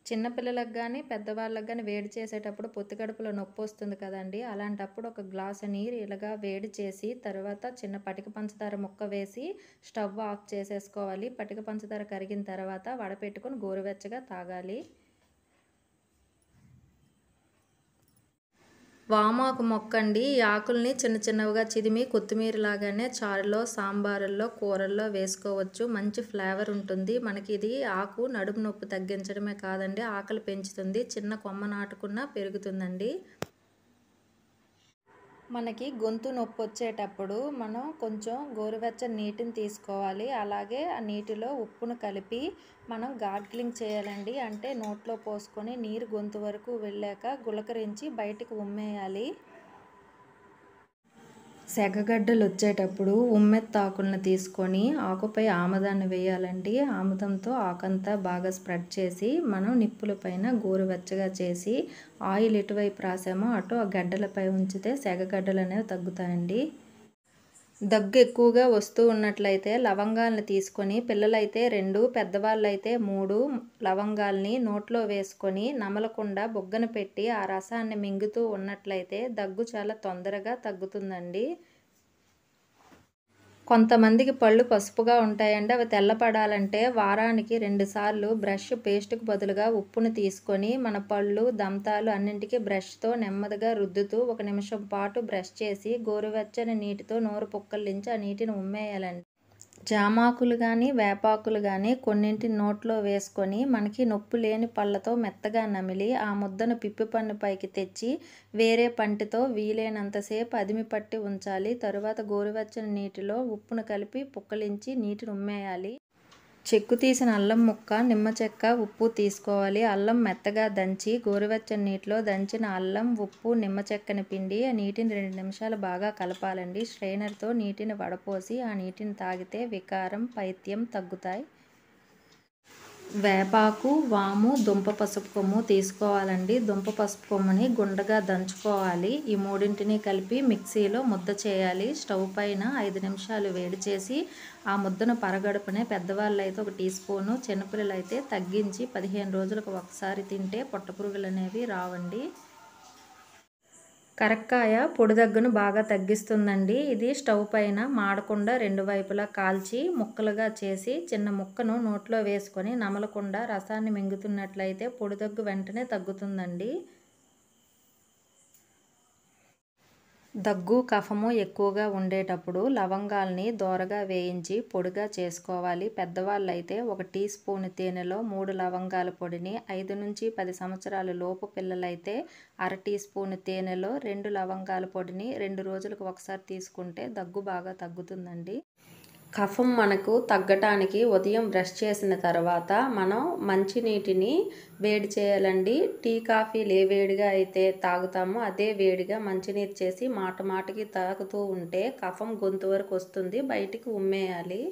చిన్న పిల్లలకు గానీ, పెద్దవాళ్ళకి గానీ వేడి చేసేటప్పుడు పొత్తి కడుపులో నొప్పొస్తుంది కదండీ! అలాంటప్పుడు ఒక గ్లాసు నీరు ఇలాగా వేడి చేసి, తర్వాత చిన్న పటిక పంచదార ముక్క వేసి స్టవ్ ఆఫ్ చేసేసుకోవాలి. పటిక పంచదార కరిగిన తర్వాత వడపెట్టుకొని గోరువెచ్చగా తాగాలి. వామాకు మొక్కండి. ఈ ఆకుల్ని చిన్న చిన్నవిగా చిదిమి కొత్తిమీర లాగానే చారులో, సాంబారుల్లో, కూరల్లో వేసుకోవచ్చు. మంచి ఫ్లేవర్ ఉంటుంది. మనకి ఇది ఆకు నడుము నొప్పి తగ్గించడమే కాదండి, ఆకలి పెంచుతుంది. చిన్న కొమ్మ నాటుకున్నా పెరుగుతుందండి. మనకి గొంతు నొప్పొచ్చేటప్పుడు మనం కొంచెం గోరువెచ్చని నీటిని తీసుకోవాలి. అలాగే ఆ నీటిలో ఉప్పును కలిపి మనం గార్గిలింగ్ చేయాలండి. అంటే నోట్లో పోసుకొని నీరు గొంతు వరకు వెళ్ళాక గులకరించి బయటికి ఉమ్మేయాలి. సెగగడ్డలొచ్చేటప్పుడు ఉమ్మెత్తాకులను తీసుకొని ఆకుపై ఆముదాన్ని వేయాలండి. ఆముదంతో ఆకంతా బాగా స్ప్రెడ్ చేసి మనం నిప్పుల పైన గోరువెచ్చగా చేసి ఆయిల్ ఎటువైపు రాసామో అటు ఆ గడ్డలపై ఉంచితే సెగగడ్డలనేవి తగ్గుతాయండి. దగ్గు ఎక్కువగా వస్తూ ఉన్నట్లయితే లవంగాలను తీసుకొని, పిల్లలైతే 2, పెద్దవాళ్ళైతే 3 లవంగాల్ని నోట్లో వేసుకొని నమలకుండా బుగ్గన పెట్టి ఆ రసాన్ని మింగుతూ ఉన్నట్లయితే దగ్గు చాలా తొందరగా తగ్గుతుందండి. కొంతమందికి పళ్ళు పసుపుగా ఉంటాయండి. అవి తెల్లపడాలంటే వారానికి 2 సార్లు బ్రష్ పేస్ట్‌కు బదులుగా ఉప్పును తీసుకొని మన పళ్ళు, దంతాలు అన్నింటికి బ్రష్‌తో నెమ్మదిగా రుద్దుతూ 1 నిమిషం పాటు బ్రష్ చేసి గోరువెచ్చని నీటితో నోరు పుక్కలించి ఆ నీటిని ఉమ్మేయాలండి. జామాకులు గానీ, వేపాకులు గానీ కొన్నింటిని నోట్లో వేసుకొని మనకి నొప్పి లేని పళ్ళతో మెత్తగా నమిలి ఆ ముద్దను పిప్పి పన్ను పైకి తెచ్చి వేరే పంటితో వీలైనంత సేపు అదిమి పట్టి ఉంచాలి. తరువాత గోరువెచ్చని నీటిలో ఉప్పును కలిపి పుక్కలించి నీటిని ఉమ్మేయాలి. చెక్కు తీసిన అల్లం ముక్క, నిమ్మ చెక్క, ఉప్పు తీసుకోవాలి. అల్లం మెత్తగా దంచి గోరువెచ్చని నీటిలో దంచిన అల్లం, ఉప్పు, నిమ్మ చెక్కని పిండి ఆ నీటిని 2 నిమిషాలు బాగా కలపాలండి. స్ట్రెయినర్‌తో నీటిని వడపోసి ఆ నీటిని తాగితే వికారం, పైత్యం తగ్గుతాయి. వేపాకు, వాము, దుంప పసుపు కొమ్ము తీసుకోవాలండి. దుంప పసుపు కొమ్ముని గుండ్రగా దంచుకోవాలి. ఈ మూడింటిని కలిపి మిక్సీలో ముద్ద చేయాలి. స్టవ్ పైన 5 నిమిషాలు వేడి చేసి ఆ ముద్దను పరగడుపునే పెద్దవాళ్ళైతే 1 టీ స్పూను, చిన్నపిల్లలైతే తగ్గించి 15 రోజులకు ఒకసారి తింటే పొట్టపురుగులనేవి రావండి. కరక్కాయ పొడి దగ్గును బాగా తగ్గిస్తుందండి. ఇది స్టవ్ పైన మాడకుండా 2 వైపులా కాల్చి ముక్కలుగా చేసి చిన్న ముక్కను నోట్లో వేసుకొని నమలకుండా రసాన్ని మింగుతున్నట్లయితే పొడి దగ్గు వెంటనే తగ్గుతుందండి. దగ్గు, కఫము ఎక్కువగా ఉండేటప్పుడు లవంగాల్ని దోరగా వేయించి పొడిగా చేసుకోవాలి. పెద్దవాళ్ళైతే 1 టీ స్పూను తేనెలో 3 లవంగాల పొడిని, 5-10 సంవత్సరాల లోపు పిల్లలైతే అర టీ స్పూను తేనెలో 2 లవంగాల పొడిని 2 రోజులకు ఒకసారి తీసుకుంటే దగ్గు బాగా తగ్గుతుందండి. కఫం మనకు తగ్గటానికి ఉదయం బ్రష్ చేసిన తర్వాత మనం మంచినీటిని వేడి చేయాలండి. టీ, కాఫీలు ఏ వేడిగా అయితే తాగుతామో అదే వేడిగా మంచినీరు చేసి మాటికి తాగుతూ ఉంటే కఫం గొంతు వరకు వస్తుంది, బయటికి ఉమ్మేయాలి.